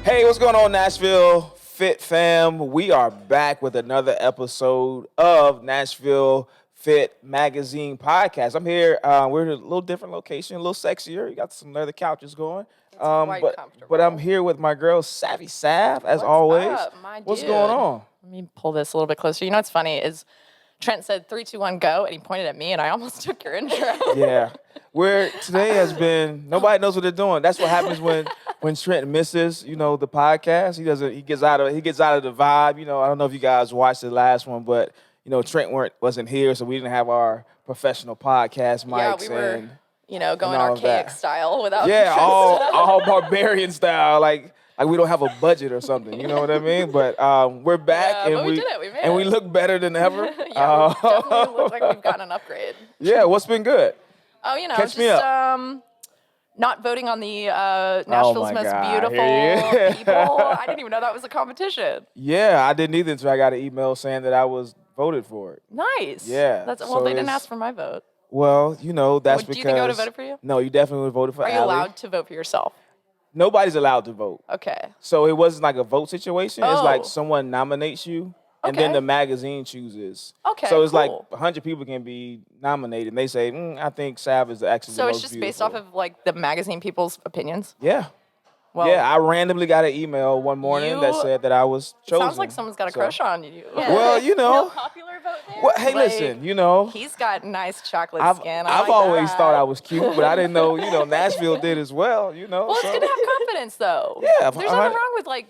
Hey, what's going on, Nashville Fit fam? We are back with another episode of Nashville Fit Magazine podcast. I'm here. We're in a little different location, a little sexier. You got some leather couches going. Quite comfortable. But I'm here with my girl, Savvy Sav, as always. What's up, my What's dude? going on? Let me pull this a little bit closer. You know what's funny is Trent said 3, 2, 1, go, and he pointed at me, and I almost took your intro. Yeah. Today has been, nobody knows what they're doing. That's what happens when Trent misses, the podcast. He gets out of the vibe. I don't know if you guys watched the last one, but Trent wasn't here, so we didn't have our professional podcast mics. Yeah, we were, going all archaic that. style without. Yeah, all barbarian style, like we don't have a budget or something. You know what I mean? But we're back, and we did it. We made and it. we look better than ever. Yeah, we definitely look like we've gotten an upgrade. Yeah, what's been good? Oh, Catch me up. Not voting on the Nashville's my most God. beautiful people. I didn't even know that was a competition. Yeah, I didn't either until I got an email saying that I was voted for it. Nice. Yeah, Well, so they didn't it's- ask for my vote. Well, that's because. Do you think I would have voted for you? No, you definitely would have voted for Are you Allie. allowed to vote for yourself? Nobody's allowed to vote. Okay. So it wasn't like a vote situation. It's like Oh. someone nominates you, and then Okay. the magazine chooses. Okay, So it's like cool. 100 people can be nominated, and they say, I think Sav is actually So the it's most just beautiful. based off of like the magazine people's opinions? Yeah. Well, Yeah, I randomly got an email one morning that You- said that I was chosen. sounds like someone's got a So- crush on you. Well, No popular vote there? Well, hey, Like, listen, He's got nice chocolate I've skin. I I've like always that. thought I was cute, but I didn't know, Nashville did as well, Well, it's so. good to have confidence, though. Yeah, There's nothing wrong with like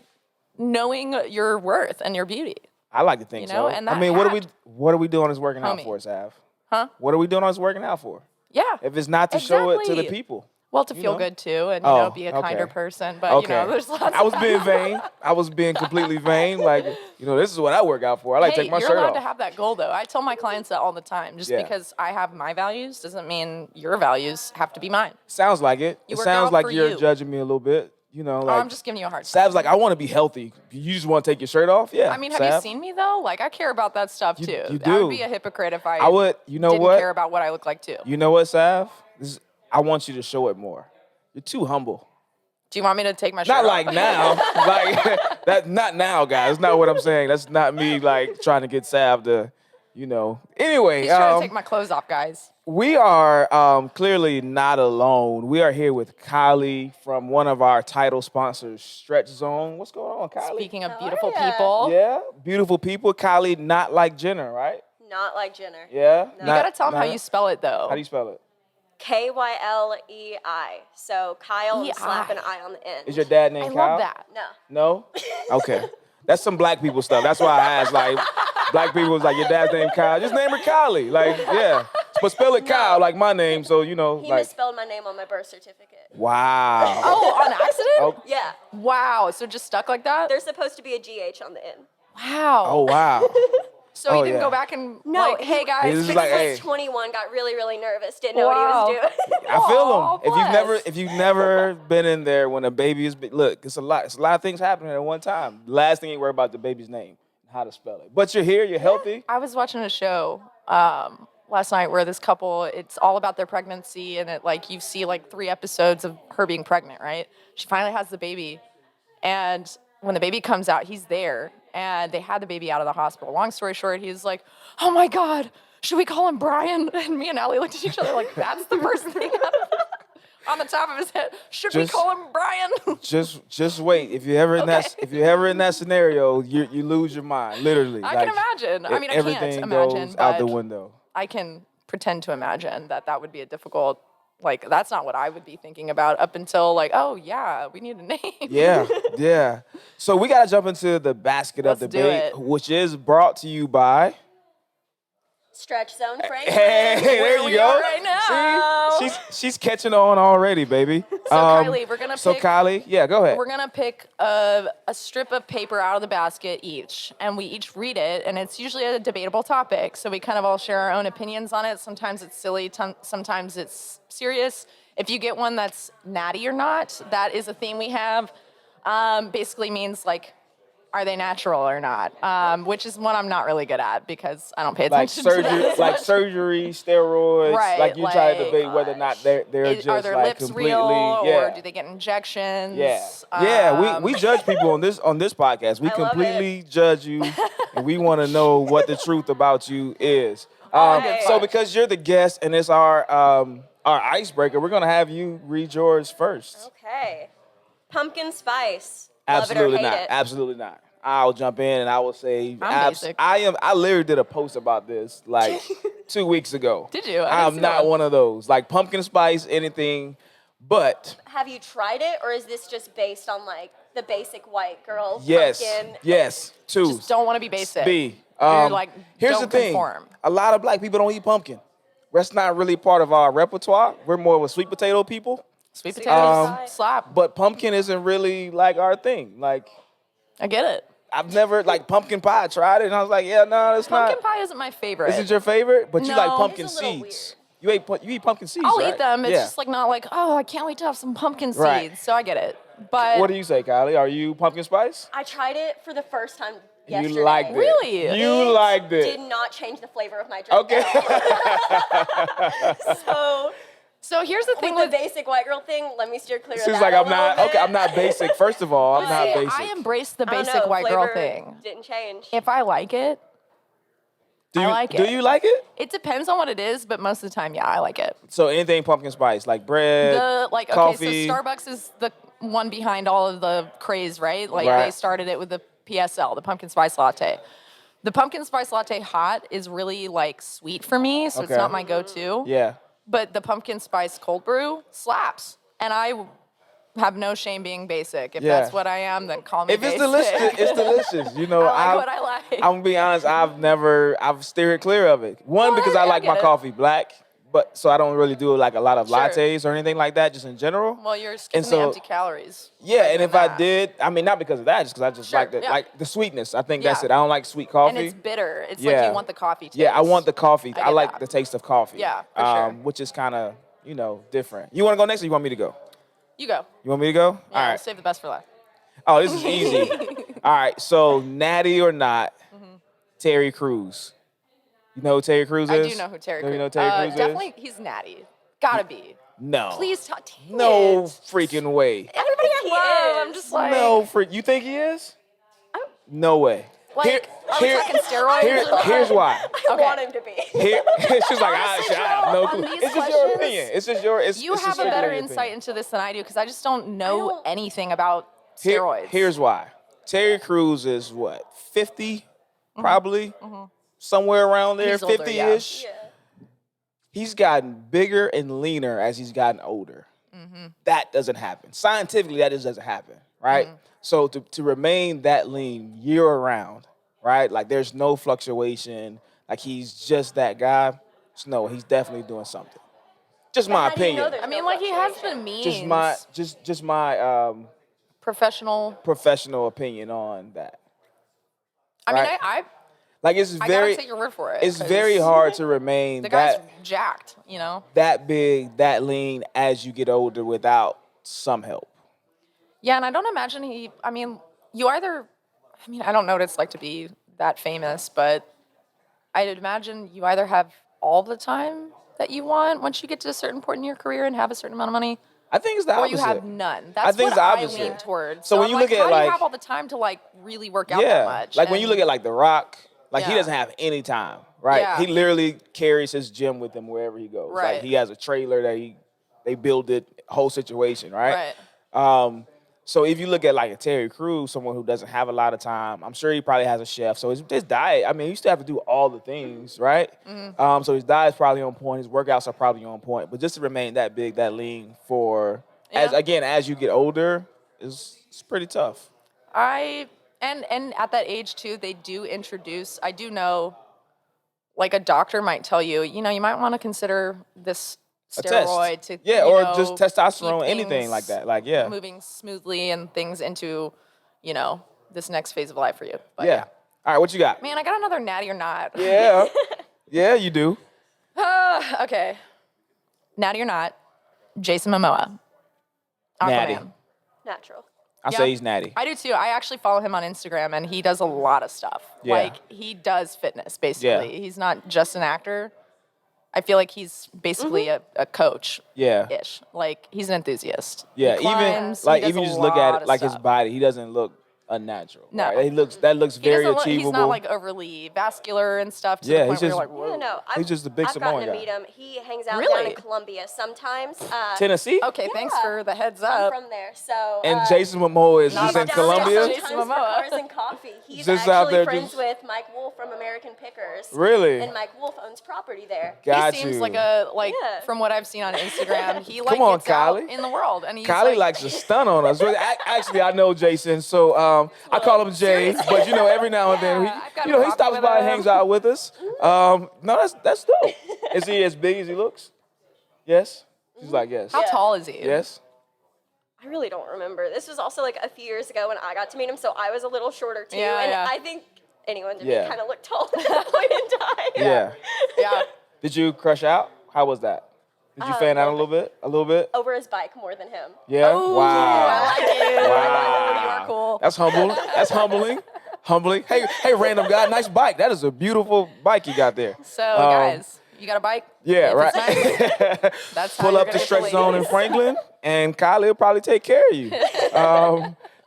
knowing your worth and your beauty. I like to think so. and I that mean, hat- what are we doing is working out Homie. for, Sav? Huh? What are we doing is working out for? Yeah. If it's not to show it to the Exactly. people. Well, to feel know? good too, and Oh, be a kinder okay. person. But Okay. there's lots. I was being vain. I was being completely vain. Like, this is what I work out for. I like to Hey, take my you're shirt allowed off. to have that goal, though. I tell my clients that all the time. Just Yeah. because I have my values doesn't mean your values have to be mine. Sounds like it. You It work sounds out like for you're you. judging me a little bit. I'm just giving you a hard time. Sav's like, I want to be healthy. You just want to take your shirt off? Yeah. I mean, have you Sav. seen me though? Like, I care about that stuff too. you I would do. be a hypocrite if I I would, you know didn't what? care about what I look like too. You know what, Sav? I want you to show it more. You're too humble. Do you want me to take my shirt Not off? like now. Like that. Not now, guys. That's not what I'm saying. That's not me like trying to get Sav to, Anyway, He's trying to take my clothes off, guys. we are clearly not alone. We are here with Kylei from one of our title sponsors, Stretchzone. What's going on, Kylei? Speaking of How beautiful are ya? people, Yeah, beautiful people. Kylei, not like Jenner, right? Not like Jenner. Yeah. you gotta tell them how you spell it though. How do you spell it? Kylei. So Kyle and slap an I on the end. Is your dad named I Kyle? love that. No. No? Okay. That's some black people stuff. That's why I asked, like, black people was like, your dad's name Kyle. Just name her Kylei. Like, yeah. But spell it Kyle, like my name, so, He like. misspelled my name on my birth certificate. Wow. Oh, on accident? Oh. Yeah. Wow. So just stuck like that? There's supposed to be a GH on the end. Wow. Oh, wow. So Oh, you didn't yeah. go back and No, like, hey guys, He's just He like, was hey. 21, got really, really nervous, didn't know what Wow. he was doing. I feel Aw, them. bless. If you've never been in there when a baby is, look, it's a lot of things happening at one time. Last thing you worry about the baby's name, how to spell it. But you're here, you're healthy. I was watching a show last night where this couple, it's all about their pregnancy, and you see 3 episodes of her being pregnant, right? She finally has the baby, and when the baby comes out, he's there, and they had the baby out of the hospital. Long story short, he's like, oh my God, should we call him Brian? And me and Allie looked at each other like, that's the first thing on the top of his head. Should we Just- call him Brian? Just wait. If you're ever in that scenario, you lose your mind, literally. I can imagine. I mean, I everything can't imagine, goes out the but window. I can pretend to imagine that would be a difficult, that's not what I would be thinking about up until oh yeah, we need a name. Yeah. So we gotta jump into the basket of Let's do debate, it. which is brought to you by. Stretchzone Franklin. Hey, there Where you we go. are right now. See, she's catching on already, baby. So Kylei, we're gonna So pick. Kylei, yeah, go ahead. We're gonna pick a strip of paper out of the basket each, and we each read it, and it's usually a debatable topic. So we kind of all share our own opinions on it. Sometimes it's silly, sometimes it's serious. If you get one that's natty or not, that is a theme we have. Basically means are they natural or not? Which is one I'm not really good at because I don't pay Like attention to that surgery, as like much. steroids, steroids. Right, Like you try to like, debate whether or not they're just Are their like lips completely. real Yeah. or do they get injections? Yeah. We judge people on this podcast. We I love completely judge you, and we want to know what the truth about you is. Alright. So because you're the guest and it's our icebreaker, we're gonna have you read yours first. Okay. Pumpkin spice. Absolutely Love it or not. hate it. Absolutely not. I'll jump in and I will say I'm basic. I literally did a post about this like 2 weeks ago. Did you? I didn't I'm see not that one of those. Like pumpkin spice, anything, but Have you tried it, or is this just based on like the basic white girl yes. pumpkin? Yes. Two. Just don't want to be basic. B. You're like, Here's don't the thing. conform. A lot of black people don't eat pumpkin. That's not really part of our repertoire. We're more of a sweet potato people. Sweet potatoes Um, slap. But pumpkin isn't really like our thing. Like I get it. I've never like pumpkin pie. I tried it and I was like, yeah, no, it's Pumpkin not. pie isn't my favorite. Is it your favorite? But you like No. pumpkin It's a little seeds. You eat pumpkin seeds. I'll right? eat them. It's Yeah. just like not like, oh, I can't wait to have some pumpkin seeds. Right. So I get it. But What do you say, Kylei? Are you pumpkin spice? I tried it for the first time yesterday. You liked it. Really? You liked it. Did not change the flavor of my drink. Okay. At all. so here's the thing With the with basic white girl thing, let me steer clear of She's that like, a I'm not. little Okay, I'm bit. not basic. First of all, I'm not See, basic. I embrace the I don't basic know, white girl flavor thing. Didn't change. If I like it, do you, I like Do it. you like it? it depends on what it is, but most of the time, yeah, I like it. So anything pumpkin spice, like bread, coffee. So Starbucks is the one behind all of the craze, right? Like Right. they started it with the PSL, the pumpkin spice latte. The pumpkin spice latte hot is really like sweet for me, so Okay. it's not my go-to. Yeah. But the pumpkin spice cold brew slaps, and I have no shame being basic. If Yeah. that's what I am, then call me If it's basic. delicious, it's delicious. You know, I like what I like. I'm gonna be honest. I've steered clear of it. One, Well, because I I like get my it. coffee black, but so I don't really do like a lot of Sure. lattes or anything like that, just in general. Well, you're skipping so- the empty calories. Yeah, by and doing if I that. did, I mean, not because of that, just because I just Sure, like yeah. like the sweetness. I think that's Yeah. it. I don't like sweet coffee. And it's bitter. It's Yeah. like you want the coffee taste. Yeah, I want the coffee. I get like that. the taste of coffee. Yeah, for sure. Which is kind of, different. You want to go next or you want me to go? You go. You want me to go? Yeah, All I'll right. save the best for last. Oh, this is easy. All right, so natty or not, Terry Crews. You know who Terry Crews I is? do know who Terry Do Crews you know who Terry Crews is? Definitely, he's natty. Gotta be. No. Please talk. Dang No it. freaking way. Everybody he I love. is. I'm just like. No freak. You think he is? No way. Like, are we talking steroids? Here's why. I Okay. want him to be. She's like, Honestly, I have no Joe, clue. on these It's just your questions, opinion. It's just your. You it's have just a better strictly your insight opinion. into this than I do because I just don't know don't- anything about Here- steroids. Here's why. Terry Crews is what, 50, probably, somewhere around there, He's older, 50-ish. Yeah. He's gotten bigger and leaner as he's gotten older. That doesn't happen. Scientifically, that just doesn't happen, right? So to remain that lean year round, right? Like there's no fluctuation. Like he's just that guy. So no, he's definitely doing something. Just my how do you know opinion. there's I mean, no like he has the fluctuation? means. Just my Professional. professional opinion on that. I mean, Right. I Like it's I very gotta take your word for it. it's 'cause very hard to remain The guy's that jacked, you know. that big, that lean as you get older without some help. Yeah, and I don't imagine he. I mean, you either. I mean, I don't know what it's like to be that famous, but I'd imagine you either have all the time that you want once you get to a certain point in your career and have a certain amount of money, I think it's the or opposite. you have none. That's think what it's the I opposite. lean towards. So when I'm you like, look at, how do like- you have all the time to like really work out Yeah, that much? like when you And- look at like The Rock, like he Yeah. doesn't have any time, right? Yeah. He literally carries his gym with him wherever he goes. Like Right. he has a trailer that they build it whole situation, right? Right. So if you look at like a Terry Crews, someone who doesn't have a lot of time, I'm sure he probably has a chef. So his diet, I mean, you still have to do all the things, right? So his diet's probably on point. His workouts are probably on point. But just to remain that big, that lean for as you get older, it's pretty tough. And at that age too, they do introduce. I do know, like a doctor might tell you, you might want to consider this A test. steroid to just testosterone, keep anything things like that. Like yeah, moving smoothly and things into, this next phase of life for you. But yeah. All right, what you got? Man, I got another natty or not. Yeah, yeah, you do. Okay. Natty or not, Jason Momoa. Aquaman. Natty. Natural. I say he's natty. I do too. I actually follow him on Instagram, and he does a lot of stuff. Yeah. Like, he does fitness, basically. Yeah. He's not just an actor. I feel like he's basically a coach. Yeah. Ish. Like, he's an enthusiast. Yeah, He climbs, even like he does even a just look at lot it, of like his stuff. body, he doesn't look unnatural. No. Right? That looks He very doesn't look- achievable. He's not like overly vascular and stuff to Yeah, the he's point where just- you're like, whoa. Yeah, no, He's just a big I've Samoan gotten to guy. meet him. He hangs out Really? down in Colombia sometimes. Tennessee. Okay, thanks Yeah. for the heads I'm up. from there, so. And Jason Momoa is he's just down in there Colombia. Jason sometimes for Momoa. cars and coffee. He's Just out actually there friends just- with Mike Wolf from American Pickers. Really? And Mike Wolf owns property there. Got He seems you. like Yeah. from what I've seen on Instagram, he like Come on, gets out Kylei. in the world, and he's Kylie like, likes to stun on us. Actually, I know Jason, so I call him Jay. But every now and then, Yeah, I've got he coffee stops with by and him. hangs out with us. No, that's dope. Is he as big as he looks? Yes. She's like yes. how Yeah. tall is he? Yes. I really don't remember. This was also like a few years ago when I got to meet him, so I was a little shorter too. Yeah, and yeah. I think anyone to Yeah. me kind of looked tall at that point in time. Yeah. Yeah. Did you crush out? How was that? Did you fan out a little bit? A little bit? Over his bike more than him. Yeah. Ooh, Wow. I like it. Wow. You are cool. That's humble. That's humbling. Humbling. Hey, random guy, nice bike. That is a beautiful bike you got there. So, guys, you got a bike? Yeah, If right. it's nice, that's how Pull you're up to gonna get the Stretchzone in ladies. Franklin, and Kylei will probably take care of you.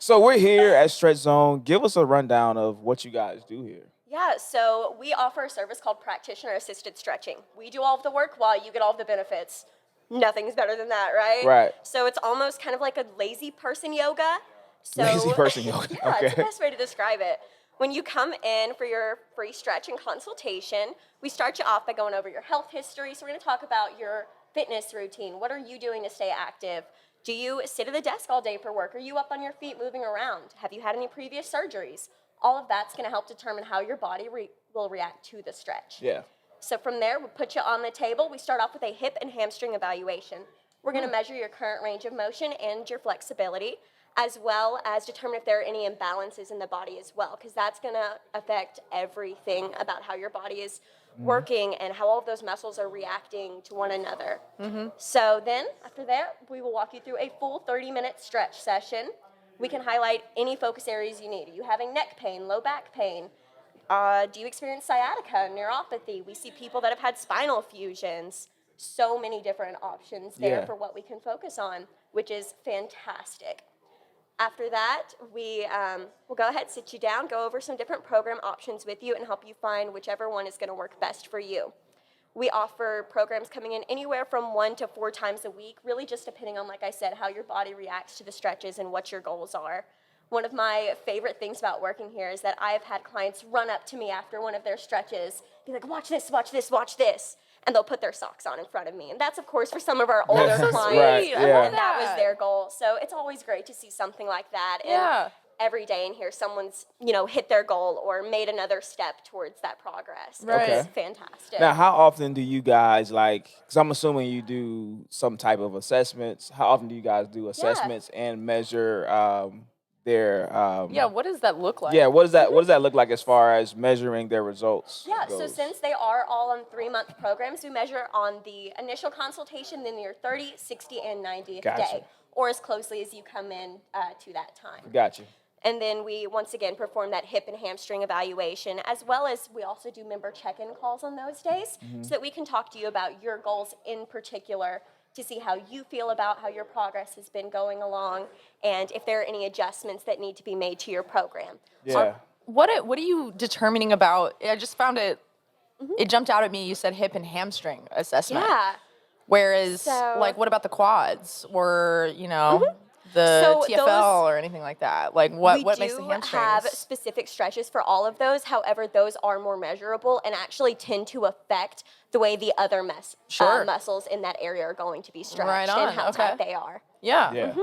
So we're here at Stretchzone. Give us a rundown of what you guys do here. Yeah, so we offer a service called practitioner-assisted stretching. We do all of the work while you get all of the benefits. Nothing's better than that, right? Right. So it's almost kind of like a lazy person yoga. So, Lazy person yoga, Yeah, it's the okay. best way to describe it. When you come in for your free stretch and consultation, we start you off by going over your health history. So we're going to talk about your fitness routine. What are you doing to stay active? Do you sit at a desk all day for work? Are you up on your feet moving around? Have you had any previous surgeries? All of that's going to help determine how your body will react to the stretch. Yeah. So from there, we'll put you on the table. We start off with a hip and hamstring evaluation. We're going to measure your current range of motion and your flexibility, as well as determine if there are any imbalances in the body as well, because that's going to affect everything about how your body is working and how all of those muscles are reacting to one another. So then, after that, we will walk you through a full 30-minute stretch session. We can highlight any focus areas you need. Are you having neck pain, low back pain? Do you experience sciatica, neuropathy? We see people that have had spinal fusions. So many different options there Yeah. for what we can focus on, which is fantastic. After that, we'll go ahead, sit you down, go over some different program options with you, and help you find whichever one is going to work best for you. We offer programs coming in anywhere from 1 to 4 times a week, really just depending on, like I said, how your body reacts to the stretches and what your goals are. One of my favorite things about working here is that I've had clients run up to me after one of their stretches, be like, watch this, watch this, watch this. And they'll put their socks on in front of me. And that's, of course, for some of our older That's clients. right, I yeah. love And that was that. their goal. So it's always great to see something like that. And Yeah. every day in here, someone's, hit their goal or made another step towards that progress. Right. It's Okay. fantastic. Now, how often do you guys because I'm assuming you do some type of assessments. How often do you guys do assessments and measure their Yeah, what does that look like? Yeah, what does that look like as far as measuring their results? Yeah, so goes? since they are all on 3-month programs, we measure on the initial consultation, then your 30, 60, and 90th Gotcha. day, or as closely as you come in to that time. Got you. And then we, once again, perform that hip and hamstring evaluation, as well as we also do member check-in calls on those days, so that we can talk to you about your goals in particular, to see how you feel about how your progress has been going along, and if there are any adjustments that need to be made to your program. Yeah. What are you determining about? I just found it. It jumped out at me. You said hip and hamstring assessment. Yeah. Whereas, So- like, what about the quads or the So TFL those- or anything like that? Like, what makes the We hamstrings? do have specific stretches for all of those. However, those are more measurable and actually tend to affect the way the other Sure. muscles in that area are going to be stretched Right on, and how okay. tight they are. Yeah. Yeah.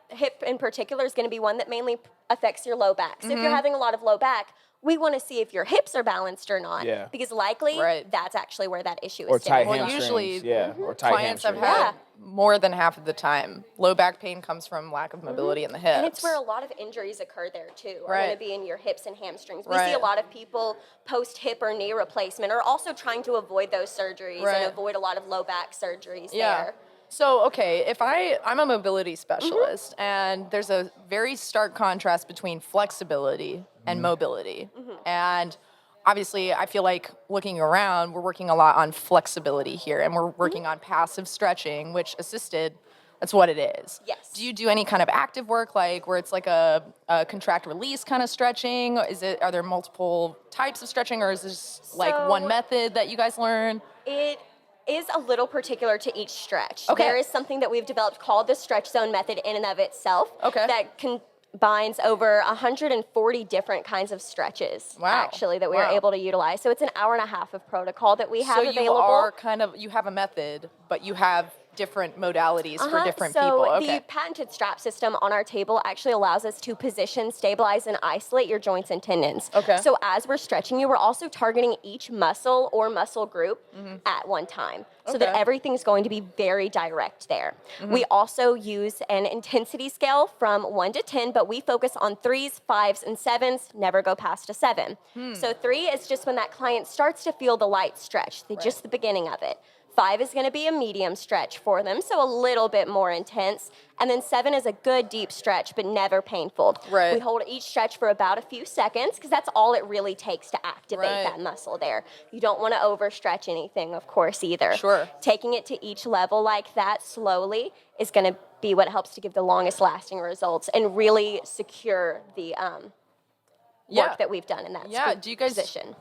Hip in particular is going to be one that mainly affects your low back. So if Mm-hmm. you're having a lot of low back, we want to see if your hips are balanced or not. Yeah. Because likely Right. that's actually where that issue Or is. tight stemming from. Well, hamstrings. usually Yeah. Or tight Clients I've hamstrings. had more than half of the time, low back pain comes from lack of mobility in the hips. And it's where a lot of injuries occur there too. Are Right. going to be in your hips and hamstrings. We see Right. a lot of people post hip or knee replacement are also trying to avoid those surgeries Right. and avoid a lot of low back surgeries Yeah. there. So, okay, if I'm a mobility specialist, and there's a very stark contrast between flexibility and mobility. And obviously, I feel like looking around, we're working a lot on flexibility here, and we're working on passive stretching, which assisted, that's what it is. Yes. Do you do any kind of active work, like where it's like a contract release kind of stretching? Are there multiple types of stretching, or is this like one So- method that you guys learn? It is a little particular to each stretch. Okay. There is something that we've developed called the Stretchzone method in and of itself. Okay. That combines over 140 different kinds of stretches, Wow. actually, that we are Wow. able to utilize. So it's an hour and a half of protocol that we have So available. you have a method, but you have different modalities for different so people. Okay. the patented strap system on our table actually allows us to position, stabilize, and isolate your joints and tendons. Okay. So as we're stretching you, we're also targeting each muscle or muscle group at one time, so that Okay. everything's going to be very direct there. We also use an intensity scale from 1 to 10, but we focus on 3s, 5s, and 7s, never go past a 7. So 3 is just when that client starts to feel the light stretch, just the beginning of it. 5 is going to be a medium stretch for them, so a little bit more intense. And then 7 is a good deep stretch, but never painful. Right. We hold each stretch for about a few seconds, because that's all it really takes to activate Right. that muscle there. You don't want to overstretch anything, of course, either. Sure. Taking it to each level like that slowly is going to be what helps to give the longest lasting results and really secure the work that we've done in that Do you guys position.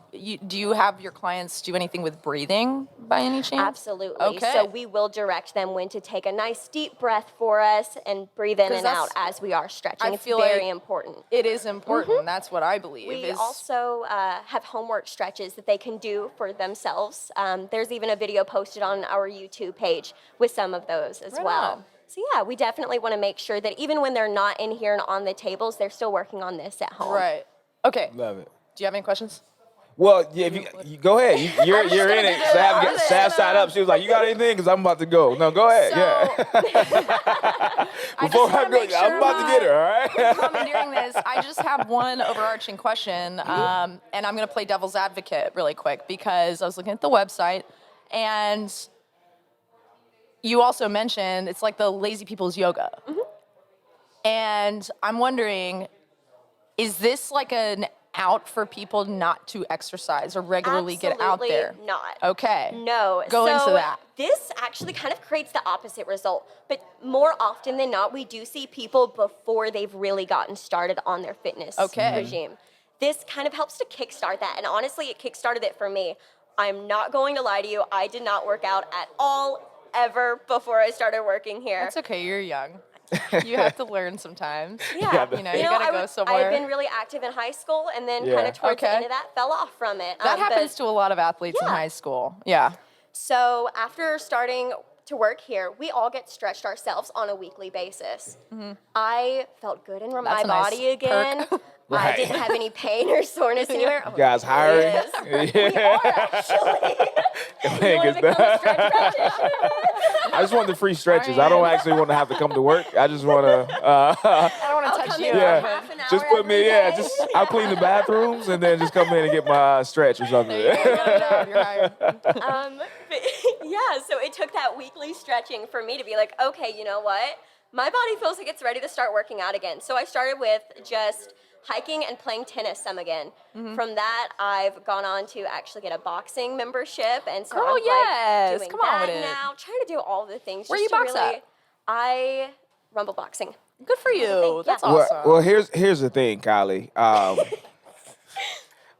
do you have your clients do anything with breathing by any chance? Absolutely. Okay. So we will direct them when to take a nice deep breath for us and breathe in 'Cause and out that's- as we are stretching. I It's feel very like important. It is important. That's what I believe. We is also have homework stretches that they can do for themselves. There's even a video posted on our YouTube page with some of those as Right well. on. So yeah, we definitely want to make sure that even when they're not in here and on the tables, they're still working on this at home. right. Okay. Love it. Do you have any questions? Well, yeah, if you go ahead. You're just in gonna it. do this. Sav sat up. She was like, "You got anything?" Because I'm about to go. No, go ahead. So, Yeah. I Before just I wanna go, make sure I'm about to get her. All right. commandeering this, I just have one overarching question, and I'm going to play devil's advocate really quick because I was looking at the website, and you also mentioned it's like the lazy people's yoga. And I'm wondering, is this like an out for people not to exercise or regularly get out Absolutely there? not. Okay. No. Go so into that. This actually kind of creates the opposite result. But more often than not, we do see people before they've really gotten started on their fitness Okay. regime. This kind of helps to kickstart that. And honestly, it kickstarted it for me. I'm not going to lie to you. I did not work out at all ever before I started working here. That's okay. You're young. You have to learn sometimes. Yeah, You know, you gotta go I've somewhere. been really active in high school, and then Yeah. kind of towards the Okay. end of that, fell off from it. That happens to a lot of athletes in Yeah. high school. Yeah. So after starting to work here, we all get stretched ourselves on a weekly basis. I felt good in my That's a nice body again. I Right. didn't have any pain or soreness anywhere. You guys hiring? Yes. We are actually. You want to It's become a stretch practitioner? I just want the free stretches. I don't actually want to have to come to work. I just want to. I don't want I'll to touch come you. in for Yeah. half an hour Just put me. every Yeah. day. Just I'll clean the bathrooms and then just come in and get my stretch or something. There you go. You got a job. You're hired. But yeah, so it took that weekly stretching for me to be like, okay, you know what? My body feels like it's ready to start working out again. So I started with just hiking and playing tennis some again. From that, I've gone on to actually get a boxing membership, and so Girl, I'm yes. like doing Come on that with it. now. Trying to do all the things. Where just you to box really, at? I rumble boxing. Good for you. That's Yeah. awesome. Well, here's the thing, Kylei.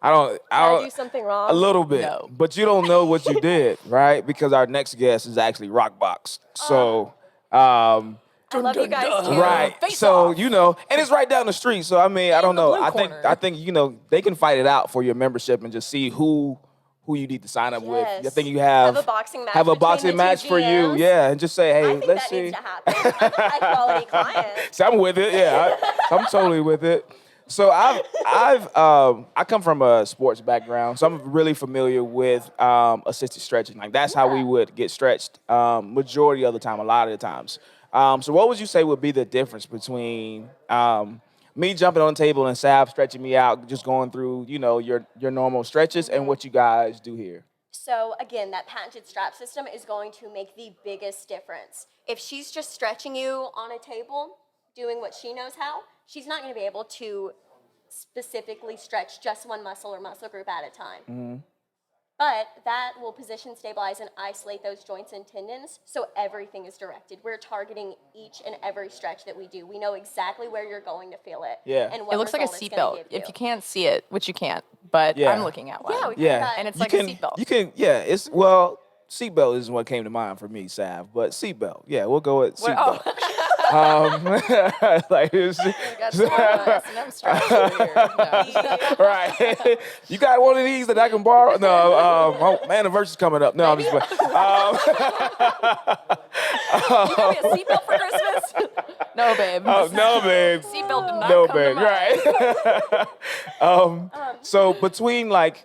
I don't. Did I do something wrong? A little bit, No. but you don't know what you did, right? Because our next guest is actually rock box. So, I love you guys too. right. Face So off. you know, and it's right down the street. So I mean, I don't the know. blue I corner. think you know they can fight it out for your membership and just see who you need to sign up with. I Yes. think you have Have a boxing match have a between boxing the two match for you, GMs. yeah, and just say, I hey, think let's that see. needs to happen. I'm a high quality client. See, I'm with it. Yeah, I'm totally with it. So I come from a sports background, so I'm really familiar with assisted stretching. Like that's how we would get stretched majority of the time, a lot of the times. So what would you say would be the difference between me jumping on the table and Sav stretching me out, just going through, you know, your normal stretches, and what you guys do here? So again, that patented strap system is going to make the biggest difference. If she's just stretching you on a table, doing what she knows how, she's not going to be able to specifically stretch just one muscle or muscle group at a time. Mm-hmm. But that will position, stabilize, and isolate those joints and tendons, so everything is directed. We're targeting each and every stretch that we do. We know exactly where you're going to feel it. Yeah. And what It looks like a result it's gonna seatbelt. give you. If you can't see it, which you can't, but Yeah. I'm looking at one. Yeah, we Yeah. got- And it's You like can, a seatbelt. You can, yeah, it's, well, seatbelt is what came to mind for me, Sav, but seatbelt. Yeah, we'll go with What- seatbelt. Like it's, We got some S&M straps over here. No. right. You got one of these that I can borrow? No, my anniversary's coming up. No, I'm just playing. You got me a seatbelt for Christmas? No, babe. Oh, no, babe. Seatbelt did not No, come babe. to mind. Right. So between like,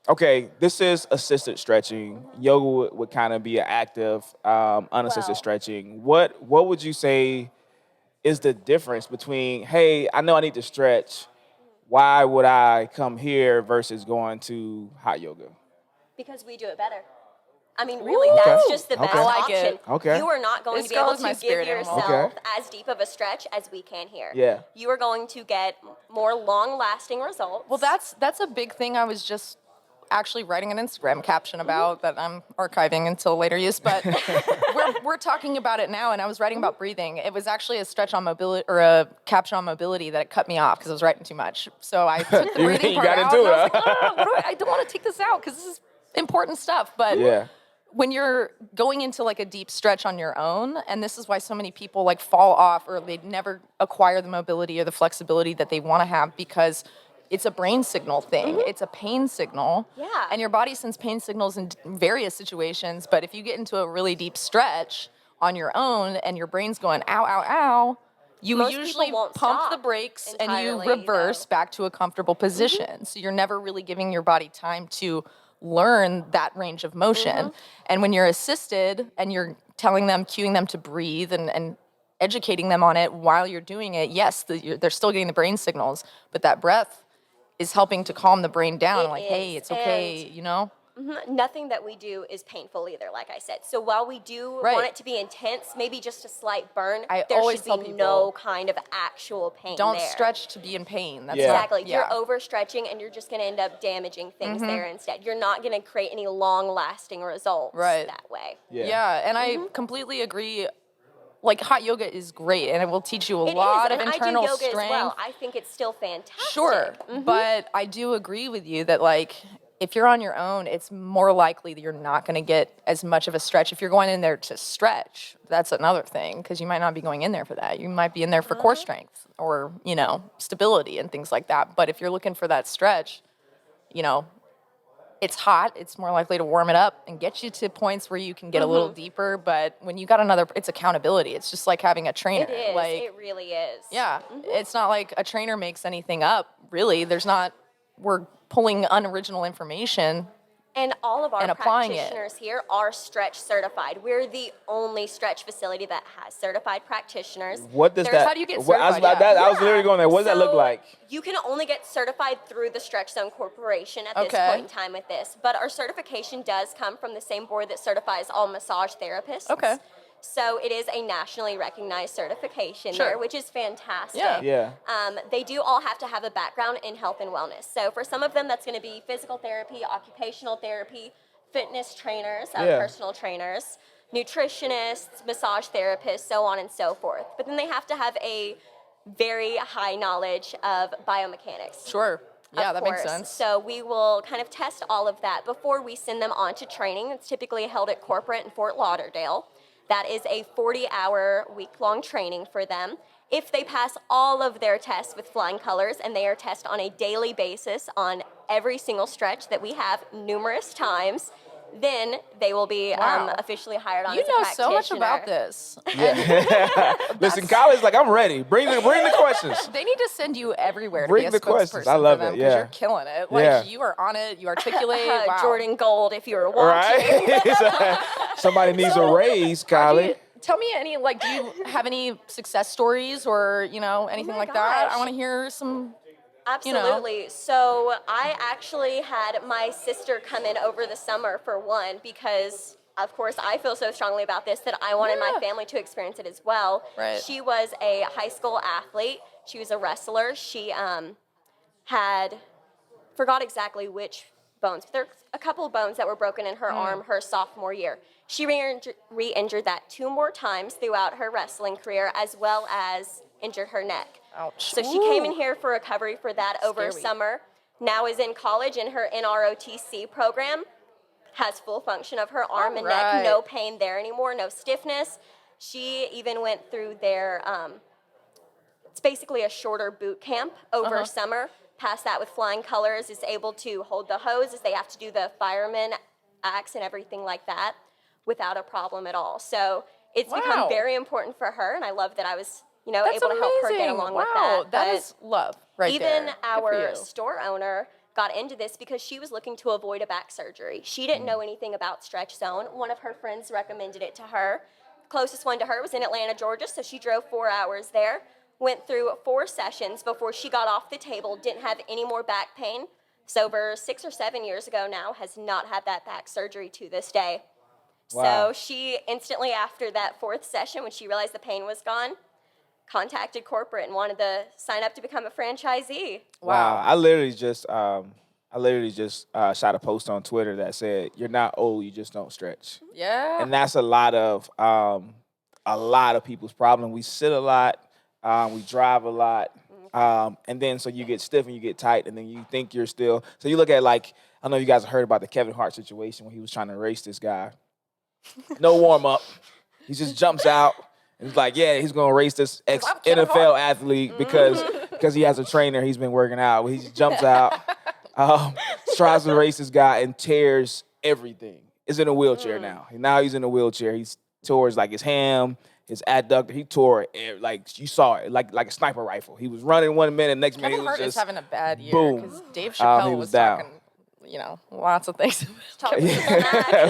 okay, this is assisted stretching. Yoga would kind of be an active, unassisted Well- stretching. What would you say is the difference between, hey, I know I need to stretch. Why would I come here versus going to hot yoga? Because we do it better. I mean, really, Ooh. that's Okay. just the Okay. best I like option. it. Okay. You are not going This to be able girl is my to give spirit animal. yourself Okay. as deep of a stretch as we can here. Yeah. You are going to get more long-lasting results. Well, that's a big thing. I was just actually writing an Instagram caption about that I'm archiving until later use, but we're talking about it now. And I was writing about breathing. It was actually a stretch on mobility or a caption on mobility that it cut me off because I was writing too much. So I took the You breathing part got out. into And I was it, like, I don't want to take this out because this is important stuff. But Yeah. when you're going into like a deep stretch on your own, and this is why so many people like fall off or they never acquire the mobility or the flexibility that they want to have because it's a brain signal thing. It's a pain signal. Yeah. And your body sends pain signals in various situations, but if you get into a really deep stretch on your own and your brain's going ow, ow, ow, you Most people usually won't pump stop the brakes and you entirely, reverse though. back to a comfortable position. So you're never really giving your body time to learn that range of motion. And when you're assisted and you're telling them, cueing them to breathe and educating them on it while you're doing it, yes, they're still getting the brain signals, but that breath is helping to calm the brain down. It Like, hey, is, it's okay, and- you know? Nothing that we do is painful either, like I said. So while we do Right. want it to be intense, maybe just a slight burn, I there always should tell be people, no kind of actual pain Don't there. stretch to be in pain. That's Yeah. not, Exactly. yeah. You're overstretching and you're just going to end up damaging things there instead. You're not going to create any long-lasting results Right. that way. Yeah, and I completely agree. Like, hot yoga is great, and it will teach you a It lot is, of and internal I do yoga strength. as well. I think it's still fantastic. Sure, but I do agree with you that, like, if you're on your own, it's more likely that you're not going to get as much of a stretch. If you're going in there to stretch, that's another thing, because you might not be going in there for that. You might be in there for core strength or, you know, stability and things like that. But if you're looking for that stretch, you know, it's hot. It's more likely to warm it up and get you to points where you can get a little deeper. But when you got another, it's accountability. It's just like having a trainer. It is. Like, It really is. yeah, it's not like a trainer makes anything up, really. We're pulling unoriginal information. And all of our And applying it. practitioners here are stretch certified. We're the only stretch facility that has certified practitioners. What does There's- that? How do you get I was about certified? that. Yeah. I was literally going there. What does that look So like? You can only get certified through the Stretchzone Corporation at this Okay. point in time with this. But our certification does come from the same board that certifies all massage therapists. Okay. So it is a nationally recognized certification Sure. there, which is fantastic. Yeah. Yeah. They do all have to have a background in health and wellness. So for some of them, that's going to be physical therapy, occupational therapy, fitness trainers, Yeah. personal trainers, nutritionists, massage therapists, so on and so forth. But then they have to have a very high knowledge of biomechanics. Sure. Yeah, Of that makes course. sense. So we will kind of test all of that before we send them on to training. It's typically held at corporate in Fort Lauderdale. That is a 40-hour week-long training for them. If they pass all of their tests with flying colors and they are tested on a daily basis on every single stretch that we have numerous times, then they will be Wow. officially hired on You as a know so much practitioner. about this. Listen, Kylie's like, I'm ready. Bring the questions. They need to send you everywhere to Bring be a the questions. spokesperson I love for them it, because yeah. you're killing it. Like, Yeah. you are on it. You articulate. Wow. Jordan Gold, if you were watching. Right? Somebody needs a raise, Kylie. Tell me any, like, do you have any success stories or, you know, anything my like that? I gosh. want to hear some Absolutely. So I actually had my sister come in over the summer for one because, of course, I feel so strongly about this that I wanted my family to experience it as well. Right. She was a high school athlete. She was a wrestler. She had, forgot exactly which bones, but there are a couple of bones that were broken in her arm her sophomore year. She re-injured that 2 more times throughout her wrestling career, as well as injured her neck. Ouch. So she came in here for recovery for that over Scary. summer. Now is in college in her NROTC program. Has full function of her arm and neck. No pain there anymore. No stiffness. She even went through their, it's basically a shorter boot camp over summer. Passed that with flying colors. Is able to hold the hose as they have to do the fireman acts and everything like that without a problem at all. So it's become very important for her, and I love that I was able to help her get along with that. That is love right there. Even our store owner got into this because she was looking to avoid a back surgery. She didn't know anything about Stretchzone. One of her friends recommended it to her. Closest one to her was in Atlanta, Georgia, so she drove 4 hours there, went through 4 sessions before she got off the table, didn't have any more back pain. So over 6 or 7 years ago now, has not had that back surgery to this day. Wow. So she instantly after that 4th session, when she realized the pain was gone, contacted corporate and wanted to sign up to become a franchisee. Wow. I literally just shot a post on Twitter that said, "You're not old, you just don't stretch." Yeah. And that's a lot of people's problem. We sit a lot, we drive a lot, and then so you get stiff and you get tight, and then you think you're still. So you look at I don't know if you guys have heard about the Kevin Hart situation when he was trying to race this guy. No warm up, he just jumps out. And he's like, yeah, he's gonna race this ex-NFL athlete because he has a trainer. He's been working out. He just jumps out, tries to race this guy and tears everything. Is in a wheelchair now. Now he's in a wheelchair. He's tore his ham, his adductor. He tore it you saw it like a sniper rifle. He was running 1 minute, next minute he Kevin was Hart is just having a bad year boom. because Dave Chappelle he was was down. talking, lots of things.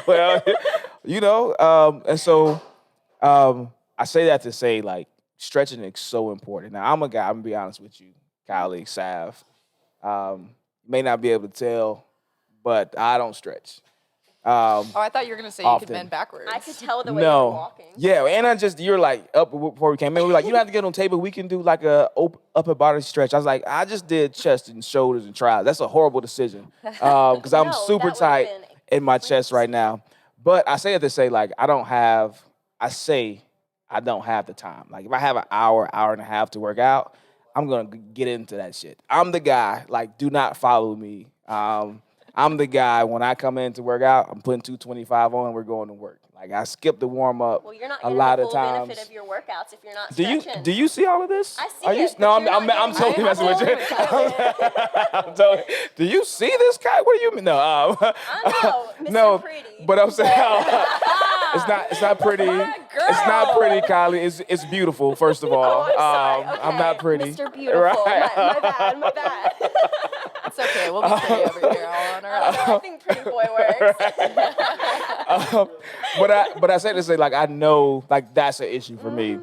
Well, and so I say that to say stretching is so important. Now I'm a guy. I'm gonna be honest with you, Kylei, Sav. May not be able to tell, but I don't stretch. I thought you were going to say you could bend backwards. I could tell the way you were walking. Yeah, and you're up before we came in. We were like, you don't have to get on the table. We can do like a upper body stretch. I was like, I just did chest and shoulders and triceps. That's a horrible decision because I'm super tight in my chest right now. But I say it to say I don't have the time. Like if I have an hour and a half to work out, I'm going to get into that shit. I'm the guy, do not follow me. I'm the guy, when I come in to work out, I'm putting 225 on and we're going to work. I skip the warm-up Well, you're not a getting lot the of full times. benefit of your workouts if you're not stretching. Do you see all of this? I see Are you, it. No, but I'm totally messing with you. I'm totally, do you see this guy? What do you mean? No, I know, Mr. no, Pretty. but I'm saying it's not pretty. It's not pretty, Kylei. It's beautiful. First of all, I'm sorry. I'm not pretty. Mr. Beautiful. Right. My bad. It's okay. We'll be pretty over here all on our own. I think pretty boy works. But I say to say I know that's an issue for me.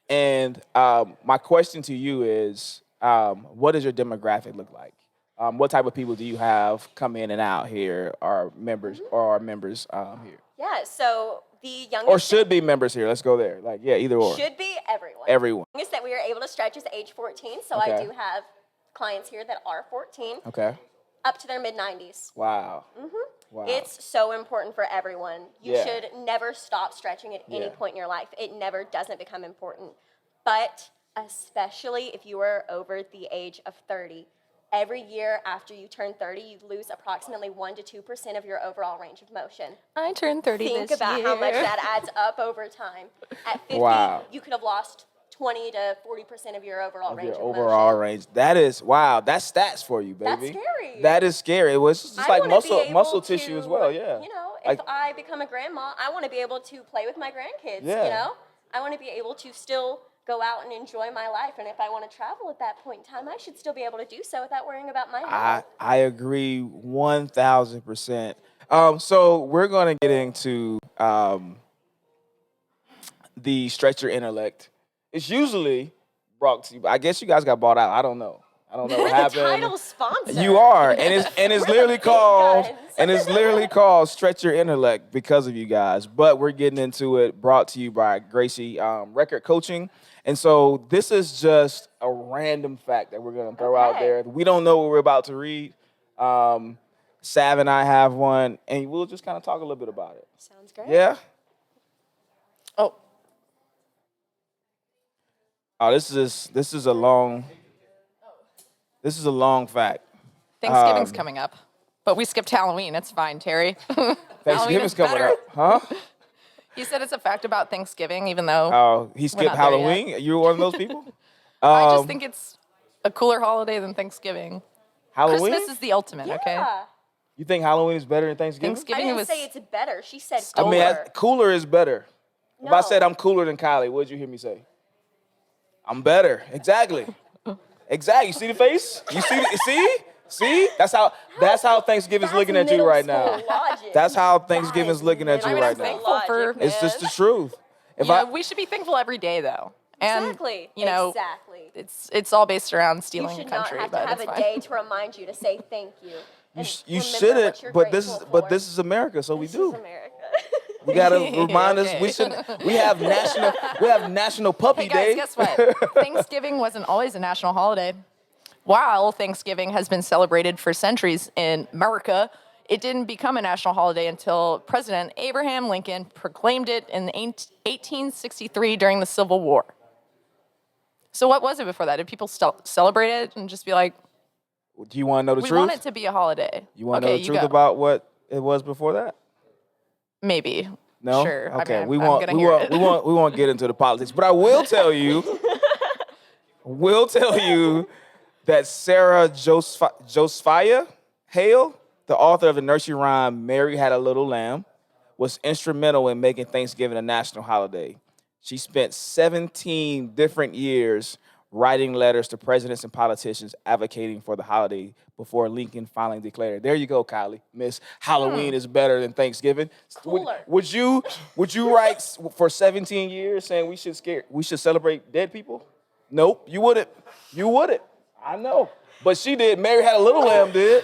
And my question to you is, what does your demographic look like? What type of people do you have come in and out here, or members here? Yeah, so the youngest Or should be members here. Let's go there. Either or. should be everyone. Everyone. The youngest that we are able to stretch is age 14, so Okay. I do have clients here that are 14 Okay. up to their mid-90s. Wow. Wow. It's so important for everyone. You Yeah. should never stop stretching at any Yeah. point in your life. It never doesn't become important. But especially if you are over the age of 30, every year after you turn 30, you lose approximately 1 to 2% of your overall range of motion. I turned 30 Think this about year. how much that adds up over time. At 50, Wow. you could have lost 20 to 40% of your overall range of overall motion. range. That is wow. That's stats for you, baby. That's scary. That is scary. It was just I wanna be able muscle to, tissue as well. Yeah. If I become a grandma, I want to be able to play with my grandkids. Yeah. I want to be able to still go out and enjoy my life. And if I want to travel at that point in time, I should still be able to do so without worrying about my health. I agree 1,000%. So we're gonna get into the Stretch Your Intellect. It's usually brought to you. I guess you guys got bought out. I don't know. I don't know what happened. The title sponsor. You are, and it's literally called guns. Stretch Your Intellect because of you guys. But we're getting into it. Brought to you by Gracie Record Coaching, and so this is just a random fact that we're gonna throw out there. We don't know what we're about to read. Sav and I have one, and we'll just kind of talk a little bit about it. Sounds great. Yeah. Oh, This is a long fact. Thanksgiving's coming up, but we skipped Halloween. It's fine, Terry. Thanksgiving's coming better. up, huh? You said it's a fact about Thanksgiving, even though Oh, he skipped not there Halloween. You were one of those people. I just think it's a cooler holiday than Thanksgiving. Halloween. Christmas is the ultimate, okay? Yeah. You think Halloween is better than Thanksgiving? I Thanksgiving didn't was say it's better. She said I cooler. mean, cooler is better. If I No. said I'm cooler than Kylei, what did you hear me say? I'm better. Exactly. Exactly. You see the face? You see? That's how Thanksgiving's looking at you right now. Logic. That's how Thanksgiving's looking at you I'm right now. thankful for. It's just the truth. If Yeah, we should be thankful every day, though. And Exactly. you know, Exactly. it's all based around You stealing the should not country, have to but have it's a fine. day to remind you to say thank you. you and you remember shouldn't, what you're but grateful this for. is America, so we This do. is America. We gotta remind us. Okay. We have National Puppy Hey guys, Day. guess what? Thanksgiving wasn't always a national holiday. While Thanksgiving has been celebrated for centuries in America, it didn't become a national holiday until President Abraham Lincoln proclaimed it in 1863 during the Civil War. So what was it before that? Did people still celebrate it and just be like, Do you want to know the we truth? want it to be a holiday? You want to know the you truth go. about what it was before that? Maybe. No. Sure. Okay. I mean, we I'm won't. gonna We hear won't. it. We won't get into the politics. But I will tell you. That Sarah Josephiah Hale, the author of the nursery rhyme "Mary Had a Little Lamb," was instrumental in making Thanksgiving a national holiday. She spent 17 different years writing letters to presidents and politicians advocating for the holiday before Lincoln finally declared it. There you go, Kylei. Miss Halloween is better than Thanksgiving. Cooler. Would you write for 17 years saying we should celebrate dead people? Nope, you wouldn't. You wouldn't. I know. But she did. Mary Had a Little Lamb did.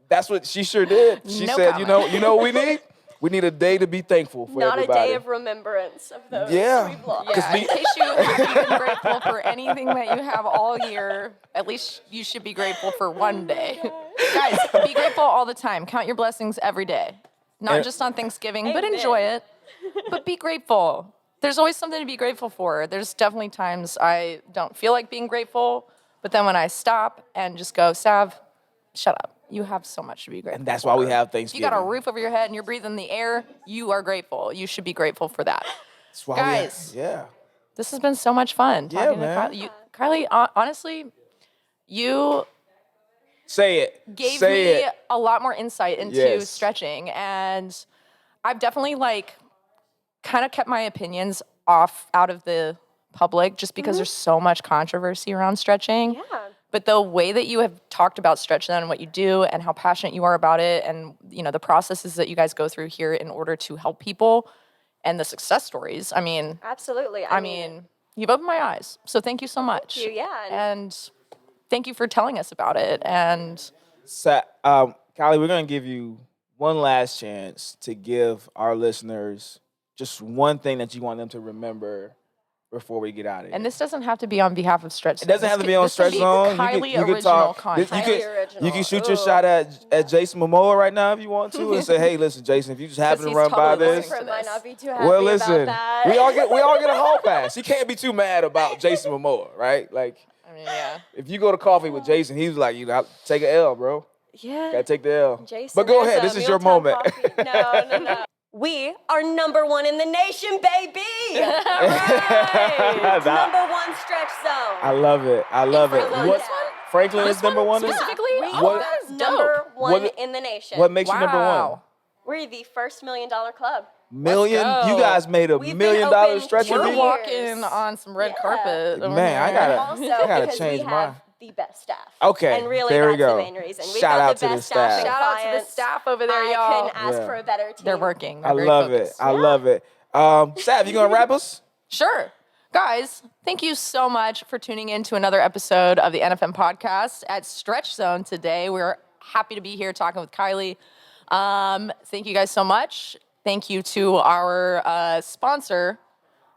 That's what she sure did. She No said, comment. you know what we need? We need a day to be thankful for Not everybody. a day of remembrance of those Yeah. we've lost. Yeah, in case you haven't been grateful for anything that you have all year, at least you should be grateful for one day. Guys, be grateful all the time. Count your blessings every day. Not And- just on Thanksgiving, but Amen. enjoy it. But be grateful. There's always something to be grateful for. There's definitely times I don't feel like being grateful, but then when I stop and just go, Sav, shut up. You have so much to be grateful And that's for. why we have If you Thanksgiving. got a roof over your head and you're breathing the air, you are grateful. You should be grateful for that. That's why Guys. yeah. This has been so much fun Yeah, talking man. to Kylei. Kylei, honestly, you Say it. gave Say me it. a lot more insight into Yes. stretching, and I've definitely kind of kept my opinions out of the public just because there's so much controversy around stretching. Yeah. But the way that you have talked about Stretchzone and what you do and how passionate you are about it and the processes that you guys go through here in order to help people and the success stories, I mean, Absolutely. I mean, you've opened my eyes. So thank you so much. you, yeah. And thank you for telling us about it. And Kylei, we're going to give you one last chance to give our listeners just one thing that you want them to remember before we get out of here. this doesn't have to be on behalf of Stretchzone. It doesn't have to be on Stretchzone. Kylie you can original talk. content. Highly original. You can shoot your shot at Jason Momoa right now if you want to, and say, "Hey, listen, Jason, if you just happen to he's run by totally this, listening Might this. not be too happy well, listen, about that. we all get a hall pass. He can't be too mad about Jason Momoa, right? Like, I mean, yeah. if you go to coffee with Jason, he's like, take an L, bro. Yeah. Gotta take the L. Jason, But go there's ahead. a This is your mealtime moment. coffee. No. We are number one in the nation, baby. That- Number one stretch zone. I love it. I love it. Franklin. What This one? Franklin is number one. specifically? We Oh, are that's number dope. one What- in the nation. What makes you number one? Wow. We're the first $1 million club. Million. Let's go. You guys made a We've $1 been million open stretcher. 2 We're years. walking on some red Yeah. carpet. over Man, I here. gotta- Also, I gotta because change we mine. have the best staff. Okay, And really, there we that's go. the main reason. We've Shout got out the to the best staff. staff. and Shout out to the clients. staff over there, I y'all. couldn't ask Yeah. for a better team. They're working. They're I very love focused. it. I love it. Sav, you gonna wrap us? Sure. Guys, thank you so much for tuning in to another episode of the NFM podcast at Stretchzone today. We're happy to be here talking with Kylei. Thank you guys so much. Thank you to our sponsor,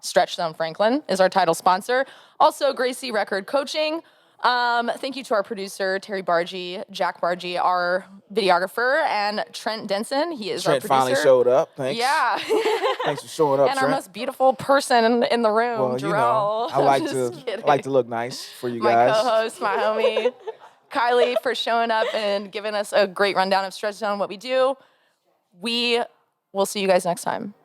Stretchzone Franklin is our title sponsor. Also, Gracie Record Coaching. Thank you to our producer, Terry Bargy, Jack Bargy, our videographer, and Trent Denson. He is Trent our producer. finally showed up. Thanks. Yeah. Thanks for showing up, And Trent. our most beautiful person in the room, Well, Gerell. you know, I Just like to look nice for you my guys. co-host, my homie, Kylei, for showing up and giving us a great rundown of Stretchzone, what we do. We will see you guys next time.